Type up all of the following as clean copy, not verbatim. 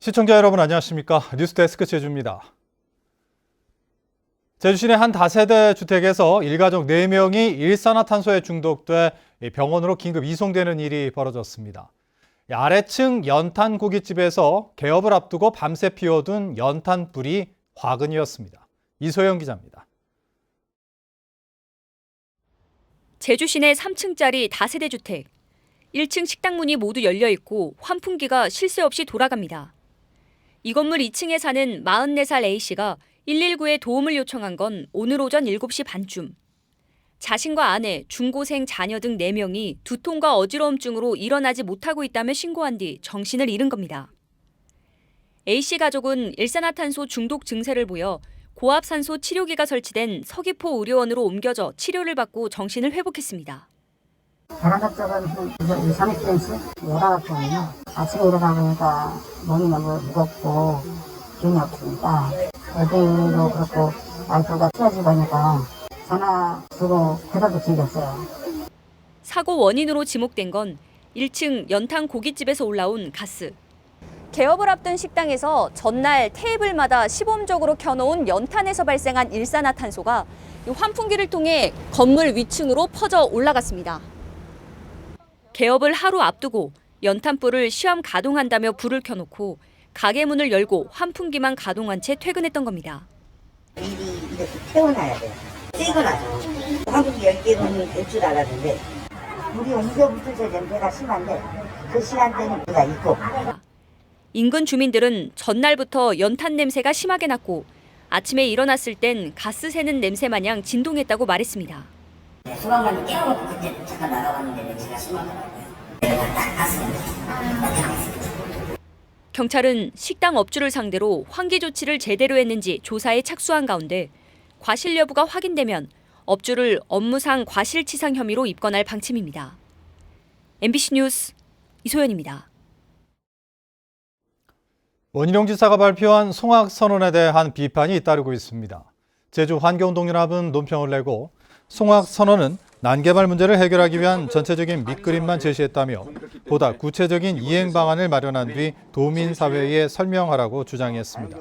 시청자 여러분 안녕하십니까? 뉴스데스크 제주입니다. 제주 시내 한 다세대 주택에서 일가족 4명이 일산화탄소에 중독돼 병원으로 긴급 이송되는 일이 벌어졌습니다. 아래층 연탄 고깃집에서 개업을 앞두고 밤새 피워둔 연탄불이 화근이었습니다. 이소영 기자입니다. 제주 시내 3층짜리 다세대 주택. 1층 식당 문이 모두 열려 있고 환풍기가 쉴 새 없이 돌아갑니다. 이 건물 2층에 사는 44살 A씨가 119에 도움을 요청한 건 오늘 오전 7시 반쯤. 자신과 아내, 중고생 자녀 등 4명이 두통과 어지러움증으로 일어나지 못하고 있다며 신고한 뒤 정신을 잃은 겁니다. A씨 가족은 일산화탄소 중독 증세를 보여 고압산소 치료기가 설치된 서귀포 의료원으로 옮겨져 치료를 받고 정신을 회복했습니다. 배가 쪽은 2, 30cm 열어갔거든요. 아침에 일어나 보니까 몸이 너무 무겁고 기운이 없으니까 어디도 그렇고 와이프가 틀어지고 하니까 전화 주고 대답도 드렸어요. 사고 원인으로 지목된 건 1층 연탄 고깃집에서 올라온 가스. 개업을 앞둔 식당에서 전날 테이블마다 시범적으로 켜놓은 연탄에서 발생한 일산화탄소가 환풍기를 통해 건물 위층으로 퍼져 올라갔습니다. 개업을 하루 앞두고 연탄불을 시험 가동한다며 불을 켜놓고 가게 문을 열고 환풍기만 가동한 채 퇴근했던 겁니다. 미리 이렇게 태워놔야 돼요. 떼고 나서 환풍기 10개는 될 줄 알았는데 물이 옮겨붙어서 냄새가 심한데 그 시간대는 물가 있고. 인근 주민들은 전날부터 연탄 냄새가 심하게 났고 아침에 일어났을 땐 가스 새는 냄새 마냥 진동했다고 말했습니다. 소방관이 깨워놓고 그때 잠깐 나가봤는데 냄새가 심하더라고요. 경찰은 식당 업주를 상대로 환기 조치를 제대로 했는지 조사에 착수한 가운데 과실 여부가 확인되면 업주를 업무상 과실치상 혐의로 입건할 방침입니다. MBC 뉴스 이소연입니다. 원희룡 지사가 발표한 송악선언에 대한 비판이 잇따르고 있습니다. 제주환경동연합은 논평을 내고 송악선언은 난개발 문제를 해결하기 위한 전체적인 밑그림만 제시했다며 보다 구체적인 이행 방안을 마련한 뒤 도민사회에 설명하라고 주장했습니다.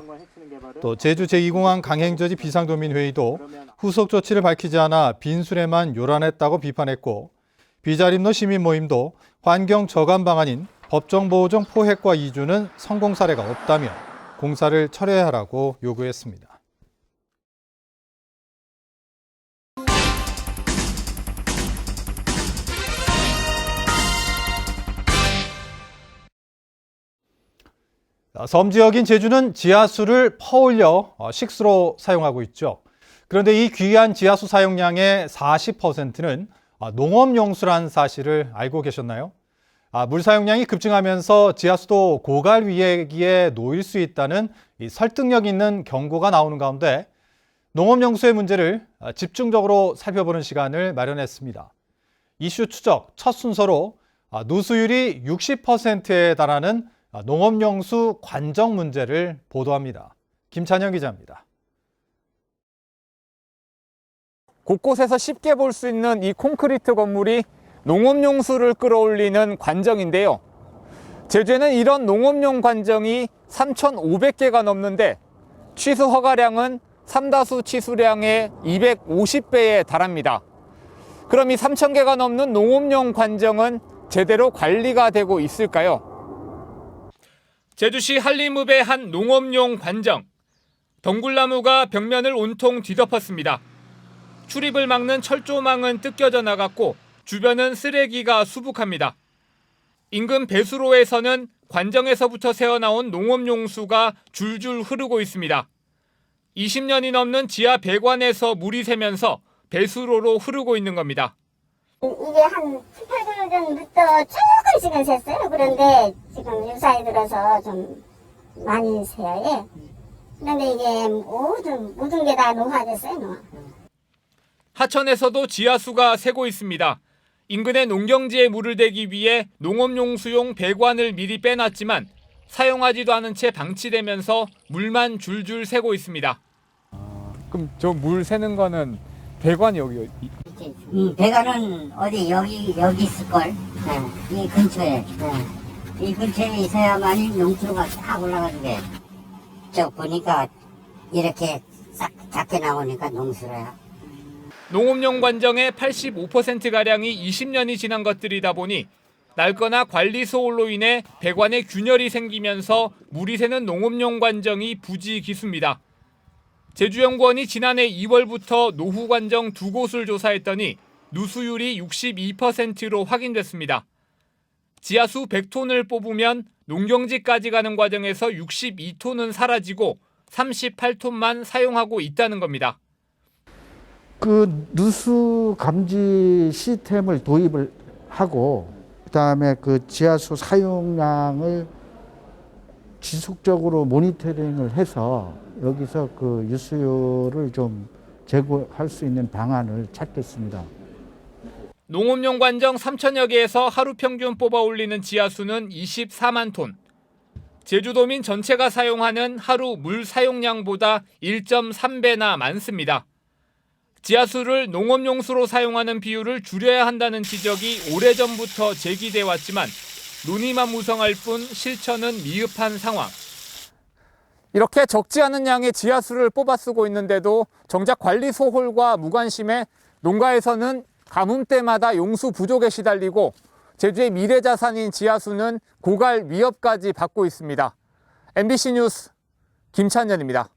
또 제주 제2공항 강행저지 비상도민회의도 후속 조치를 밝히지 않아 빈술에만 요란했다고 비판했고 비자림로 시민모임도 환경 저감 방안인 법정보호종 포획과 이주는 성공 사례가 없다며 공사를 철회하라고 요구했습니다. 섬 지역인 제주는 지하수를 퍼올려 식수로 사용하고 있죠. 그런데 이 귀한 지하수 사용량의 40%는 농업용수라는 사실을 알고 계셨나요? 물 사용량이 급증하면서 지하수도 고갈 위기에 놓일 수 있다는 설득력 있는 경고가 나오는 가운데 농업용수의 문제를 집중적으로 살펴보는 시간을 마련했습니다. 이슈 추적 첫 순서로 누수율이 60%에 달하는 농업용수 관정 문제를 보도합니다. 김찬영 기자입니다. 곳곳에서 쉽게 볼 수 있는 이 콘크리트 건물이 농업용수를 끌어올리는 관정인데요. 제주에는 이런 농업용 관정이 3,500개가 넘는데 취수 허가량은 삼다수 취수량의 250배에 달합니다. 그럼 이 3,000개가 넘는 농업용 관정은 제대로 관리가 되고 있을까요? 제주시 한림읍의 한 농업용 관정. 덩굴나무가 벽면을 온통 뒤덮었습니다. 출입을 막는 철조망은 뜯겨져 나갔고 주변은 쓰레기가 수북합니다. 인근 배수로에서는 관정에서부터 새어나온 농업용수가 줄줄 흐르고 있습니다. 20년이 넘는 지하 배관에서 물이 새면서 배수로로 흐르고 있는 겁니다. 이게 한 7, 8개월 전부터 조금씩은 샜어요. 그런데 지금 유사히 들어서 좀 많이 새요. 예. 그런데 이게 모든 게 다 노화됐어요. 노화. 하천에서도 지하수가 새고 있습니다. 인근의 농경지에 물을 대기 위해 농업용수용 배관을 미리 빼놨지만 사용하지도 않은 채 방치되면서 물만 줄줄 새고 있습니다. 그럼 저 물 새는 거는 배관이 여기 배관은 어디 여기 있을걸. 이 근처에. 이 근처에 있어야만이 농수가 다 올라가는 게. 저 보니까 이렇게 싹 작게 나오니까 농수로야. 농업용 관정의 85%가량이 20년이 지난 것들이다 보니 낡거나 관리 소홀로 인해 배관에 균열이 생기면서 물이 새는 농업용 관정이 부지기수입니다. 제주연구원이 지난해 2월부터 노후 관정 2곳을 조사했더니 누수율이 62%로 확인됐습니다. 지하수 100톤을 뽑으면 농경지까지 가는 과정에서 62톤은 사라지고 38톤만 사용하고 있다는 겁니다. 그 누수 감지 시스템을 도입을 하고 그다음에 그 지하수 사용량을 지속적으로 모니터링을 해서 여기서 그 유수율을 좀 제고할 수 있는 방안을 찾겠습니다. 농업용 관정 3천여 개에서 하루 평균 뽑아 올리는 지하수는 24만 톤. 제주도민 전체가 사용하는 하루 물 사용량보다 1.3배나 많습니다. 지하수를 농업용수로 사용하는 비율을 줄여야 한다는 지적이 오래전부터 제기돼 왔지만 논의만 무성할 뿐 실천은 미흡한 상황. 이렇게 적지 않은 양의 지하수를 뽑아 쓰고 있는데도 정작 관리 소홀과 무관심에 농가에서는 가뭄 때마다 용수 부족에 시달리고 제주의 미래자산인 지하수는 고갈 위협까지 받고 있습니다. MBC 뉴스 김찬현입니다.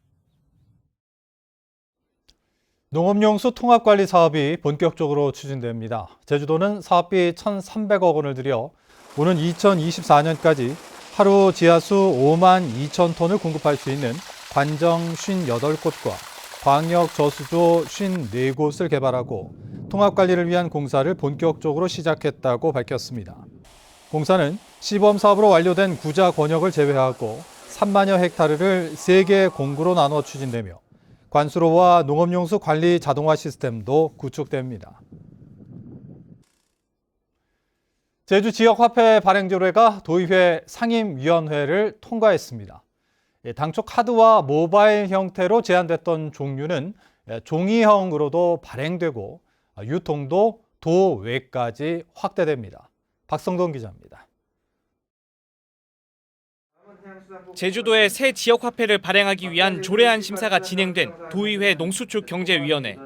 농업용수 통합관리 사업이 본격적으로 추진됩니다. 제주도는 사업비 1,300억 원을 들여 오는 2024년까지 하루 지하수 5만 2천 톤을 공급할 수 있는 관정 58곳과 광역 저수조 54곳을 개발하고 통합관리를 위한 공사를 본격적으로 시작했다고 밝혔습니다. 공사는 시범사업으로 완료된 구자 권역을 제외하고 3만여 헥타르를 3개 공구로 나눠 추진되며 관수로와 농업용수 관리 자동화 시스템도 구축됩니다. 제주 지역화폐 발행 조례가 도의회 상임위원회를 통과했습니다. 당초 카드와 모바일 형태로 제한됐던 종류는 종이형으로도 발행되고 유통도 도외까지 확대됩니다. 박성동 기자입니다. 제주도의 새 지역화폐를 발행하기 위한 조례안 심사가 진행된 도의회 농수축경제위원회.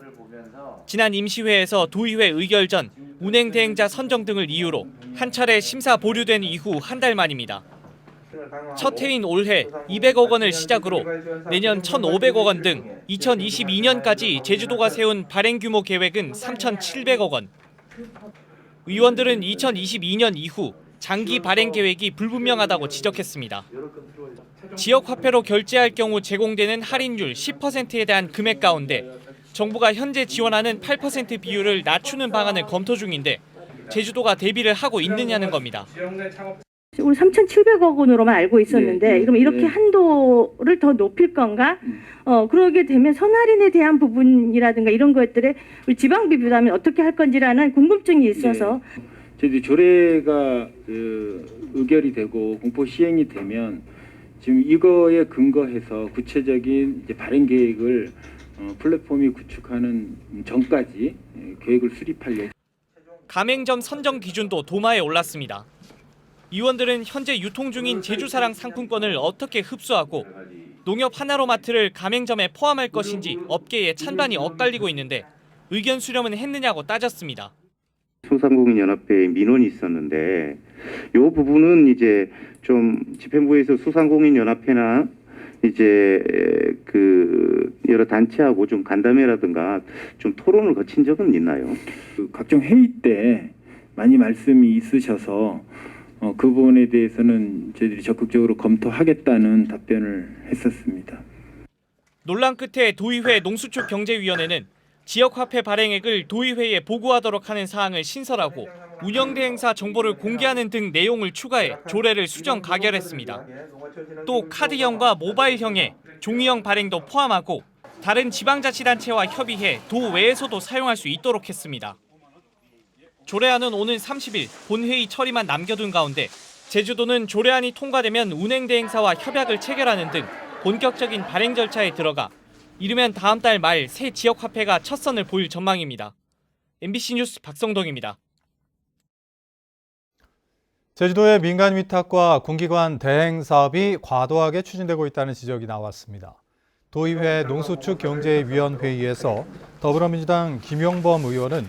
지난 임시회에서 도의회 의결 전 운행 대행자 선정 등을 이유로 한 차례 심사 보류된 이후 한 달 만입니다. 첫 해인 올해 200억 원을 시작으로 내년 1,500억 원 등 2022년까지 제주도가 세운 발행 규모 계획은 3,700억 원. 의원들은 2022년 이후 장기 발행 계획이 불분명하다고 지적했습니다. 지역화폐로 결제할 경우 제공되는 할인율 10%에 대한 금액 가운데 정부가 현재 지원하는 8% 비율을 낮추는 방안을 검토 중인데 제주도가 대비를 하고 있느냐는 겁니다. 우리 3,700억 원으로만 알고 있었는데 그럼 이렇게 한도를 더 높일 건가? 그러게 되면 선할인에 대한 부분이라든가 이런 것들에 우리 지방비 부담을 어떻게 할 건지라는 궁금증이 있어서 저희 조례가 의결이 되고 공포 시행이 되면 지금 이거에 근거해서 구체적인 이제 발행 계획을 플랫폼이 구축하는 전까지 계획을 수립할 예정. 가맹점 선정 기준도 도마에 올랐습니다. 의원들은 현재 유통 중인 제주사랑 상품권을 어떻게 흡수하고 농협 하나로마트를 가맹점에 포함할 것인지 업계에 찬반이 엇갈리고 있는데 의견 수렴은 했느냐고 따졌습니다. 소상공인연합회에 민원이 있었는데 이 부분은 이제 좀 집행부에서 소상공인연합회나 이제 그 여러 단체하고 좀 간담회라든가 좀 토론을 거친 적은 있나요? 각종 회의 때 많이 말씀이 있으셔서 그 부분에 대해서는 저희들이 적극적으로 검토하겠다는 답변을 했었습니다. 논란 끝에 도의회 농수축경제위원회는 지역화폐 발행액을 도의회에 보고하도록 하는 사항을 신설하고 운영대행사 정보를 공개하는 등 내용을 추가해 조례를 수정 가결했습니다. 또 카드형과 모바일형의 종이형 발행도 포함하고 다른 지방자치단체와 협의해 도외에서도 사용할 수 있도록 했습니다. 조례안은 오는 30일 본회의 처리만 남겨둔 가운데 제주도는 조례안이 통과되면 운행대행사와 협약을 체결하는 등 본격적인 발행 절차에 들어가 이르면 다음 달 말 새 지역화폐가 첫 선을 보일 전망입니다. MBC 뉴스 박성동입니다. 제주도의 민간 위탁과 공기관 대행 사업이 과도하게 추진되고 있다는 지적이 나왔습니다. 도의회 농수축 경제위원회의에서 더불어민주당 김용범 의원은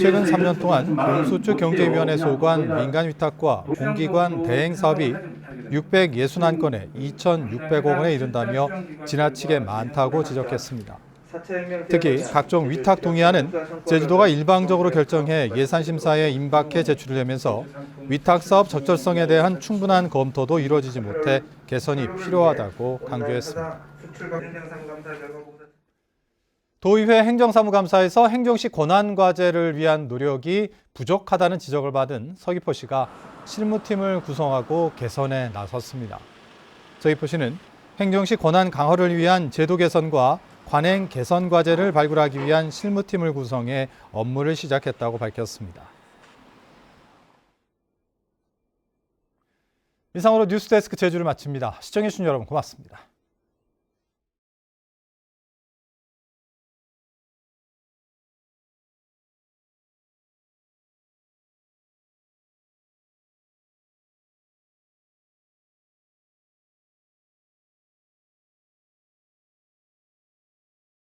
최근 3년 동안 농수축 경제위원회 소관 민간 위탁과 공기관 대행 사업이 661건에 2,600억 원에 이른다며 지나치게 많다고 지적했습니다. 특히 각종 위탁 동의안은 제주도가 일방적으로 결정해 예산심사에 임박해 제출되면서 위탁사업 적절성에 대한 충분한 검토도 이루어지지 못해 개선이 필요하다고 강조했습니다. 도의회 행정사무감사에서 행정시 권한과제를 위한 노력이 부족하다는 지적을 받은 서귀포시가 실무팀을 구성하고 개선에 나섰습니다. 서귀포시는 행정시 권한 강화를 위한 제도 개선과 관행 개선 과제를 발굴하기 위한 실무팀을 구성해 업무를 시작했다고 밝혔습니다. 이상으로 뉴스데스크 제주를 마칩니다. 시청해주신 여러분 고맙습니다.